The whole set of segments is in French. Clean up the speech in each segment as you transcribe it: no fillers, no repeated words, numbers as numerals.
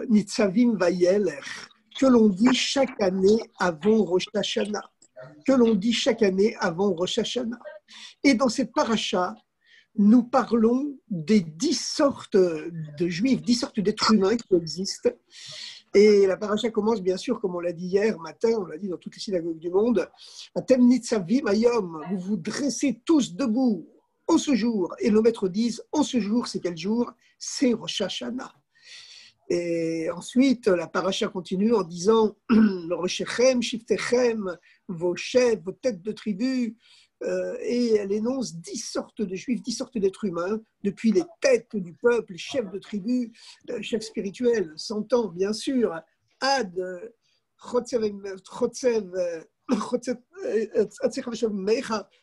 Nitzavim Vayelech, que l'on dit chaque année avant Rosh Hashanah, que l'on dit chaque année avant Rosh Hashanah. Et dans cette paracha, nous parlons des 10 sortes de juifs, 10 sortes d'êtres humains qui existent. Et la paracha commence, bien sûr, comme on l'a dit hier matin, on l'a dit dans toutes les synagogues du monde, Atem nitzavim hayom, vous vous dressez tous debout en ce jour. Et nos maîtres disent, en ce jour, c'est quel jour? C'est Rosh Hashanah. Et ensuite, la paracha continue en disant, Roshechem, Shiftechem, vos chefs, vos têtes de tribu, et elle énonce 10 sortes de juifs, 10 sortes d'êtres humains, depuis les têtes du peuple, les chefs de tribu, chefs spirituels, s'entend bien sûr, Ad,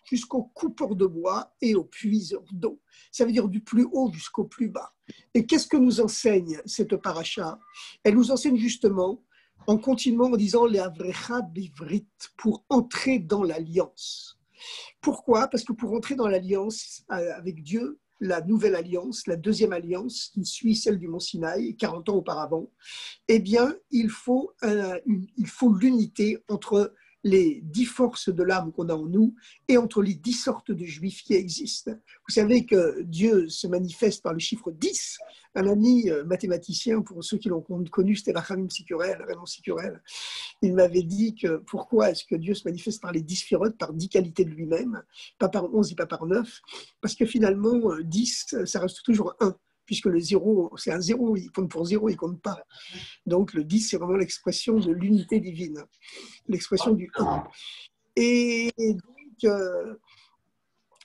jusqu'au coupeur de bois et au puiseur d'eau. Ça veut dire du plus haut jusqu'au plus bas. Et qu'est-ce que nous enseigne cette paracha? Elle nous enseigne justement, en continuant en disant les avrecha bivrit, pour entrer dans l'alliance. Pourquoi? Parce que pour entrer dans l'alliance avec Dieu, la nouvelle alliance, la deuxième alliance qui suit celle du Mont Sinaï, 40 ans auparavant, eh bien, il faut l'unité entre les 10 forces de l'âme qu'on a en nous et entre les 10 sortes de juifs qui existent. Vous savez que Dieu se manifeste par le chiffre 10. Un ami mathématicien, pour ceux qui l'ont connu, c'était Rachamim Sikurel, Raymond Sikurel. Il m'avait dit que pourquoi est-ce que Dieu se manifeste par les 10 sphirotes, par 10 qualités de lui-même, pas par 11 et pas par 9, parce que finalement, 10, ça reste toujours 1. Puisque le 0, c'est un 0, il compte pour 0, il ne compte pas. Donc le 10, c'est vraiment l'expression de l'unité divine, l'expression du 1. Et donc,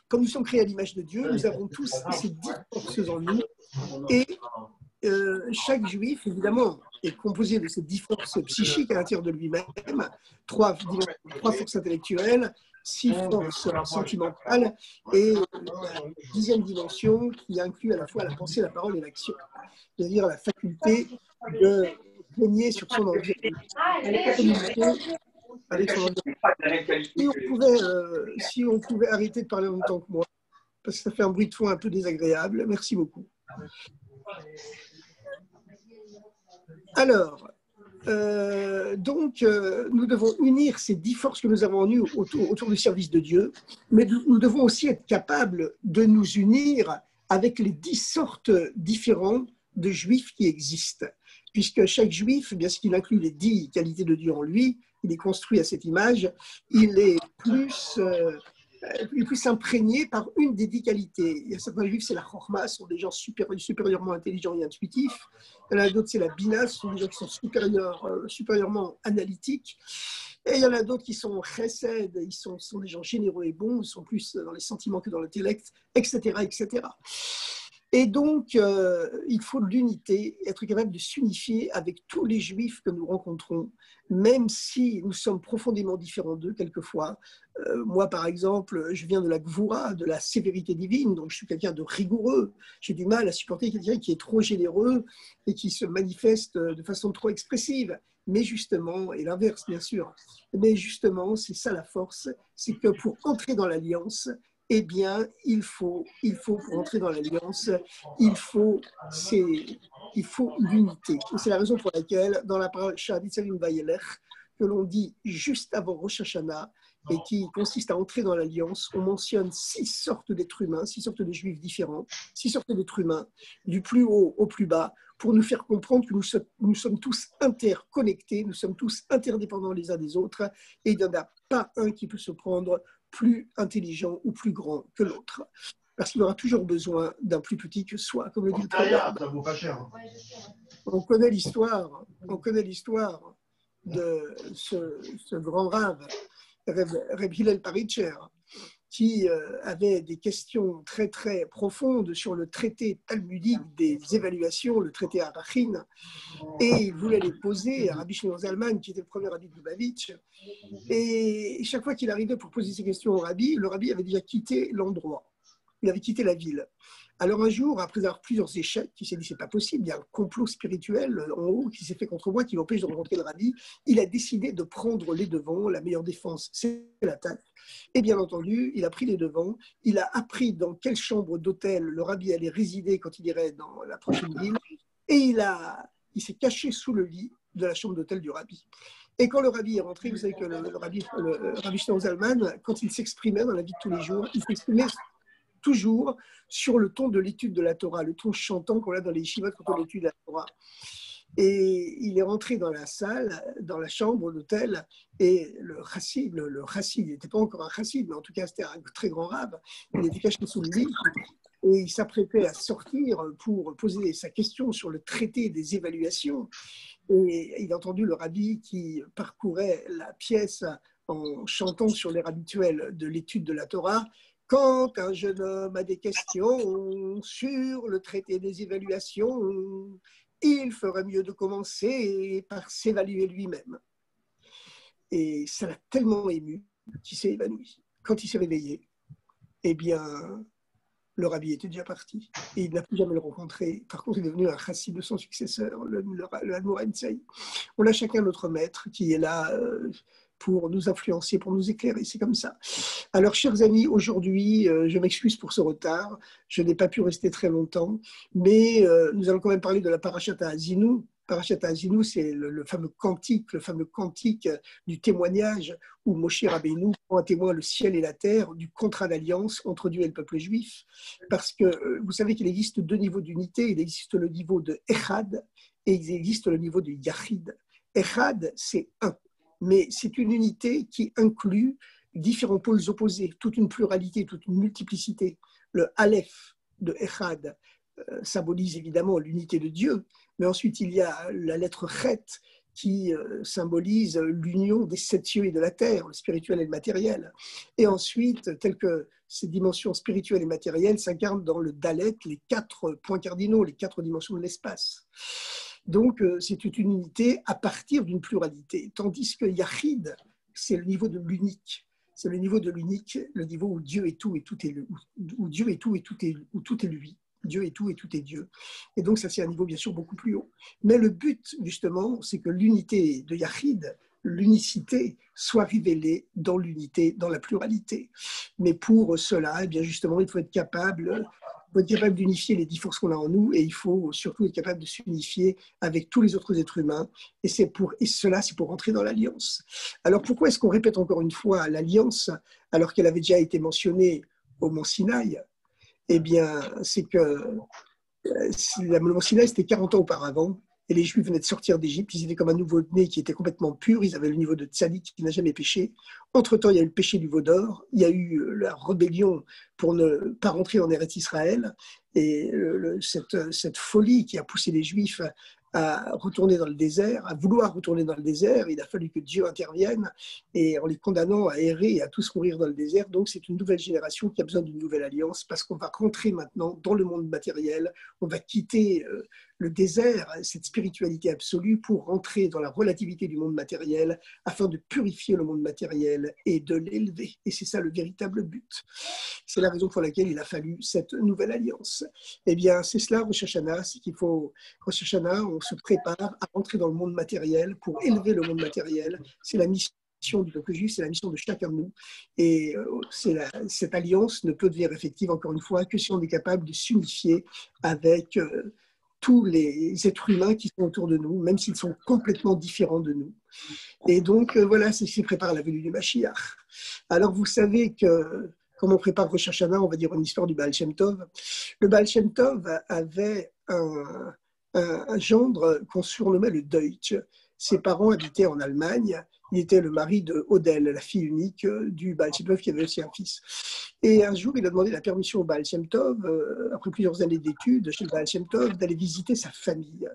comme nous sommes créés à l'image de Dieu, nous avons tous ces 10 forces en nous. Et chaque juif, évidemment, est composé de ces 10 forces psychiques à l'intérieur de lui-même, 3 forces intellectuelles, 6 forces sentimentales et la 10e dimension qui inclut à la fois la pensée, la parole et l'action, c'est-à-dire la faculté de régner sur son environnement, avec son environnement. Si on pouvait arrêter de parler en même temps que moi, parce que ça fait un bruit de fond un peu désagréable. Merci beaucoup. Alors, nous devons unir ces 10 forces que nous avons en nous autour du service de Dieu, mais nous devons aussi être capables de nous unir avec les 10 sortes différentes de juifs qui existent, puisque chaque juif, bien qu'il inclut les 10 qualités de Dieu en lui, il est construit à cette image, il est plus imprégné par une des 10 qualités. Il y a certains juifs, c'est la chorma, ce sont des gens supérieurement intelligents et intuitifs. Il y en a d'autres, c'est la bina, ce sont des gens qui sont supérieurement analytiques. Et il y en a d'autres qui sont chesed, ils sont des gens généreux et bons, ils sont plus dans les sentiments que dans l'intellect, etc., etc. Et donc, il faut de l'unité, être capable de s'unifier avec tous les juifs que nous rencontrons, même si nous sommes profondément différents d'eux quelquefois. Moi, par exemple, je viens de la gvoura, de la sévérité divine, donc je suis quelqu'un de rigoureux. J'ai du mal à supporter quelqu'un qui est trop généreux et qui se manifeste de façon trop expressive. Mais justement, et l'inverse bien sûr, mais justement, c'est ça la force, c'est que pour entrer dans l'alliance, eh bien, il faut pour entrer dans l'alliance, il faut l'unité. Et c'est la raison pour laquelle, dans la paracha Nitzavim Vayelech, que l'on dit juste avant Rosh Hashanah, et qui consiste à entrer dans l'alliance, on mentionne 6 sortes d'êtres humains, 6 sortes de juifs différents, 6 sortes d'êtres humains, du plus haut au plus bas, pour nous faire comprendre que nous sommes tous interconnectés, nous sommes tous interdépendants les uns des autres, et il n'y en a pas un qui peut se prendre plus intelligent ou plus grand que l'autre. Parce qu'il aura toujours besoin d'un plus petit que soi, comme le dit le proverbe. On connaît l'histoire de ce grand rave, Reb Hillel Paritcher, qui avait des questions très très profondes sur le traité talmudique des évaluations, le traité Arachin, et il voulait les poser à Rabbi Shimon Zalman, qui était le premier rabbi de Lubavitch. Et chaque fois qu'il arrivait pour poser ces questions au rabbi, le rabbi avait déjà quitté l'endroit, il avait quitté la ville. Alors un jour, après avoir plusieurs échecs, il s'est dit c'est pas possible, il y a un complot spirituel en haut qui s'est fait contre moi, qui m'empêche de rencontrer le rabbi. Il a décidé de prendre les devants, la meilleure défense, c'est l'attaque. Et bien entendu, il a pris les devants, il a appris dans quelle chambre d'hôtel le rabbi allait résider quand il irait dans la prochaine ville, et il a il s'est caché sous le lit de la chambre d'hôtel du rabbi. Et quand le rabbi est rentré, vous savez que le rabbi Shlomo Zalman, quand il s'exprimait dans la vie de tous les jours, il s'exprimait toujours sur le ton de l'étude de la Torah, le ton chantant qu'on a dans les yeshivot quand on étudie la Torah. Et il est rentré dans la salle, dans la chambre d'hôtel, et le chassid, il n'était pas encore un chassid, mais en tout cas c'était un très grand rab, il était caché sous le lit, et il s'apprêtait à sortir pour poser sa question sur le traité des évaluations. Et il a entendu le rabbi qui parcourait la pièce en chantant sur l'air habituel de l'étude de la Torah. Quand un jeune homme a des questions sur le traité des évaluations, il ferait mieux de commencer par s'évaluer lui-même. Et ça l'a tellement ému qu'il s'est évanoui. Quand il s'est réveillé, eh bien, le rabbi était déjà parti et il n'a plus jamais le rencontré. Par contre, il est devenu un chassid de son successeur, le Admor Haïm. On a chacun notre maître qui est là pour nous influencer, pour nous éclairer. C'est comme ça. Alors, chers amis, aujourd'hui, je m'excuse pour ce retard. Je n'ai pas pu rester très longtemps, mais nous allons quand même parler de la Parashat Haazinu. Parashat Haazinu, c'est le fameux cantique du témoignage où Moshe Rabbeinu prend à témoin le ciel et la terre du contrat d'alliance entre Dieu et le peuple juif. Parce que vous savez qu'il existe deux niveaux d'unité. Il existe le niveau de Echad et il existe le niveau de Yachid. Echad, c'est un, mais c'est une unité qui inclut différents pôles opposés, toute une pluralité, toute une multiplicité. Le Aleph de Echad symbolise évidemment l'unité de Dieu, mais ensuite il y a la lettre Chet qui symbolise l'union des sept cieux et de la terre, le spirituel et le matériel. Et ensuite, tel que ces dimensions spirituelles et matérielles s'incarnent dans le Dalet, les quatre points cardinaux, les quatre dimensions de l'espace. Donc c'est une unité à partir d'une pluralité, tandis que Yachid, c'est le niveau de l'unique. C'est le niveau de l'unique, le niveau où Dieu est tout et tout est lui, où Dieu est tout et tout est, où tout est lui. Dieu est tout et tout est Dieu. Et donc ça, c'est un niveau bien sûr beaucoup plus haut. Mais le but, justement, c'est que l'unité de Yachid, l'unicité, soit révélée dans l'unité, dans la pluralité. Mais pour cela, eh bien justement, il faut être capable d'unifier les 10 forces qu'on a en nous, et il faut surtout être capable de s'unifier avec tous les autres êtres humains. Et cela, c'est pour rentrer dans l'alliance. Alors pourquoi est-ce qu'on répète encore une fois l'alliance alors qu'elle avait déjà été mentionnée au Mont Sinaï? Eh bien, c'est que le Mont Sinaï, c'était 40 ans auparavant, et les Juifs venaient de sortir d'Égypte, ils étaient comme un nouveau-né qui était complètement pur, ils avaient le niveau de tzaddik qui n'a jamais péché. Entre-temps, il y a eu le péché du veau d'or, il y a eu la rébellion pour ne pas rentrer en Eretz Israël, et cette folie qui a poussé les Juifs à retourner dans le désert, à vouloir retourner dans le désert. Il a fallu que Dieu intervienne et en les condamnant à errer et à tous mourir dans le désert. Donc c'est une nouvelle génération qui a besoin d'une nouvelle alliance parce qu'on va rentrer maintenant dans le monde matériel, on va quitter le désert, cette spiritualité absolue pour rentrer dans la relativité du monde matériel afin de purifier le monde matériel et de l'élever. Et c'est ça le véritable but. C'est la raison pour laquelle il a fallu cette nouvelle alliance. Eh bien, c'est cela, Rosh Hashanah, c'est qu'il faut, Rosh Hashanah, on se prépare à rentrer dans le monde matériel pour élever le monde matériel. C'est la mission du peuple juif, c'est la mission de chacun de nous. Et cette alliance ne peut devenir effective, encore une fois, que si on est capable de s'unifier avec tous les êtres humains qui sont autour de nous, même s'ils sont complètement différents de nous. Et donc, voilà, c'est ce qui prépare la venue du Mashiach. Alors, vous savez que, comme on prépare Rosh Hashanah, on va dire une histoire du Baal Shem Tov. Le Baal Shem Tov avait un gendre qu'on surnommait le Deutsch. Ses parents habitaient en Allemagne. Il était le mari de Odel, la fille unique du Baal Shem Tov, qui avait aussi un fils. Et un jour, il a demandé la permission au Baal Shem Tov, après plusieurs années d'études chez le Baal Shem Tov, d'aller visiter sa famille.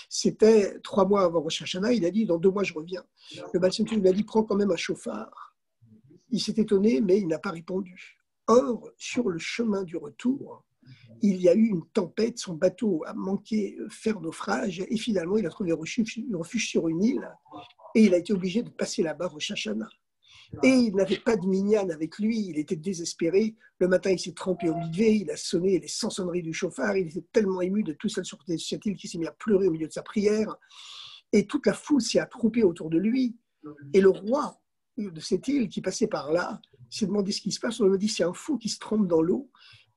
C'était 3 mois avant Rosh Hashanah. Il a dit, dans 2 mois, je reviens. Le Baal Shem Tov lui a dit, prends quand même un chauffard. Il s'est étonné, mais il n'a pas répondu. Or, sur le chemin du retour, il y a eu une tempête, son bateau a manqué faire naufrage, et finalement, il a trouvé refuge sur une île, et il a été obligé de passer là-bas Rosh Hashanah. Et il n'avait pas de minyan avec lui, il était désespéré. Le matin, il s'est trempé au mikvé, il a sonné les 100 sonneries du chauffard, il était tellement ému de tout seul sur cette île qu'il s'est mis à pleurer au milieu de sa prière. Et toute la foule s'est attroupée autour de lui. Et le roi de cette île qui passait par là s'est demandé ce qui se passe. On lui a dit, c'est un fou qui se trempe dans l'eau.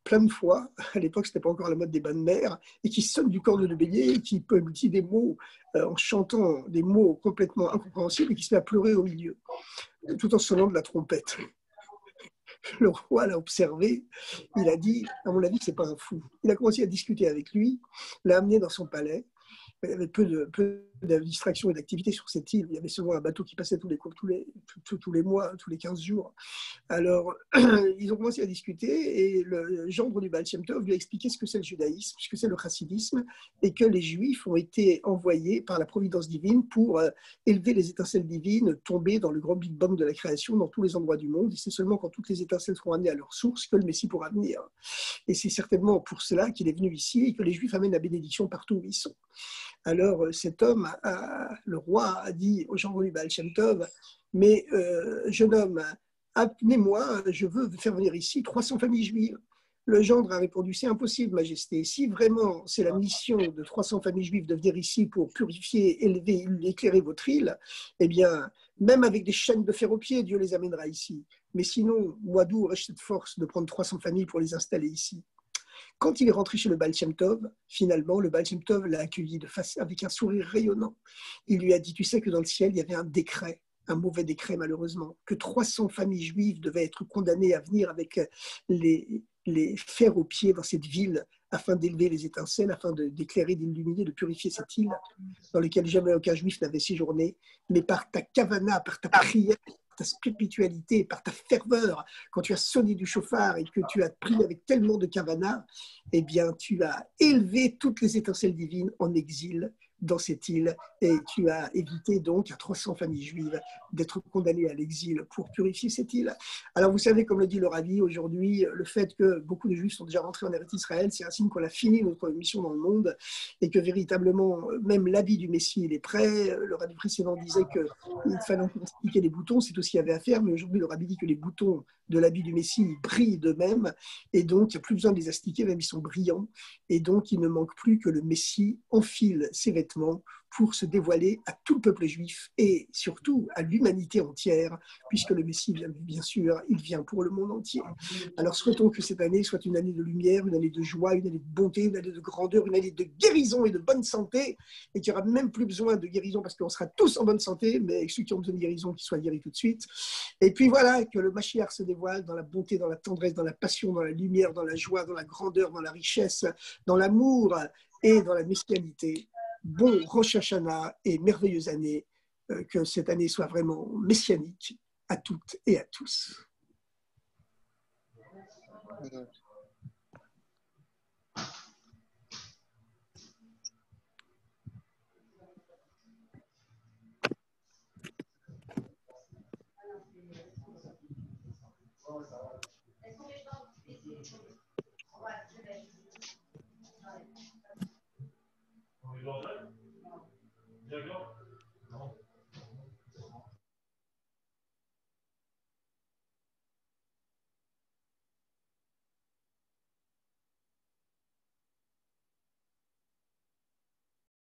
plein de fois. À l'époque, ce n'était pas encore la mode des bains de mer, et qui sonne du corne de bélier, et qui peut dire des mots en chantant des mots complètement incompréhensibles, et qui se met à pleurer au milieu, tout en sonnant de la trompette. Le roi l'a observé, il a dit, à mon avis, c'est pas un fou. Il a commencé à discuter avec lui, l'a amené dans son palais. Il y avait peu de distractions et d'activités sur cette île. Il y avait seulement un bateau qui passait tous les mois, tous les 15 jours. Alors, ils ont commencé à discuter et le gendre du Baal Shem Tov lui a expliqué ce que c'est le judaïsme, ce que c'est le chassidisme, et que les Juifs ont été envoyés par la providence divine pour élever les étincelles divines tombées dans le grand Big Bang de la création dans tous les endroits du monde. Et c'est seulement quand toutes les étincelles seront amenées à leur source que le Messie pourra venir. Et c'est certainement pour cela qu'il est venu ici et que les Juifs amènent la bénédiction partout où ils sont. Alors cet homme, le roi, a dit au gendre du Baal Shem Tov, mais jeune homme, amenez-moi, je veux faire venir ici 300 familles juives. Le gendre a répondu, c'est impossible, Majesté. Si vraiment c'est la mission de 300 familles juives de venir ici pour purifier, élever, éclairer votre île, eh bien, même avec des chaînes de fer aux pieds, Dieu les amènera ici. Mais sinon, moi d'où aurais-je cette force de prendre 300 familles pour les installer ici? Quand il est rentré chez le Baal Shem Tov, finalement, le Baal Shem Tov l'a accueilli de face avec un sourire rayonnant. Il lui a dit, tu sais que dans le ciel, il y avait un décret, un mauvais décret malheureusement, que 300 familles juives devaient être condamnées à venir avec les fers aux pieds dans cette ville afin d'élever les étincelles, afin d'éclairer, d'illuminer, de purifier cette île dans laquelle jamais aucun juif n'avait séjourné. Mais par ta kavana, par ta prière, ta spiritualité, par ta ferveur, quand tu as sonné du chauffard et que tu as prié avec tellement de kavana, eh bien, tu as élevé toutes les étincelles divines en exil dans cette île et tu as évité donc à 300 familles juives d'être condamnées à l'exil pour purifier cette île. Alors vous savez, comme le dit le Rabbi, aujourd'hui, le fait que beaucoup de juifs sont déjà rentrés en Eretz Israël, c'est un signe qu'on a fini notre mission dans le monde et que véritablement, même l'habit du Messie, il est prêt. Le Rabbi précédent disait qu'il fallait encore expliquer les boutons, c'est tout ce qu'il y avait à faire, mais aujourd'hui, le Rabbi dit que les boutons de l'habit du Messie brillent d'eux-mêmes et donc il n'y a plus besoin de les astiquer, même ils sont brillants, et donc il ne manque plus que le Messie enfile ses vêtements pour se dévoiler à tout le peuple juif et surtout à l'humanité entière, puisque le Messie vient, bien sûr, il vient pour le monde entier. Alors souhaitons que cette année soit une année de lumière, une année de joie, une année de bonté, une année de grandeur, une année de guérison et de bonne santé, et qu'il n'y aura même plus besoin de guérison parce qu'on sera tous en bonne santé, mais ceux qui ont besoin de guérison, qu'ils soient guéris tout de suite. Et puis voilà, que le Mashiach se dévoile dans la bonté, dans la tendresse, dans la passion, dans la lumière, dans la joie, dans la grandeur, dans la richesse, dans l'amour et dans la messianité. Bon Rosh Hashanah et merveilleuse année, que cette année soit vraiment messianique à toutes et à tous. D'accord.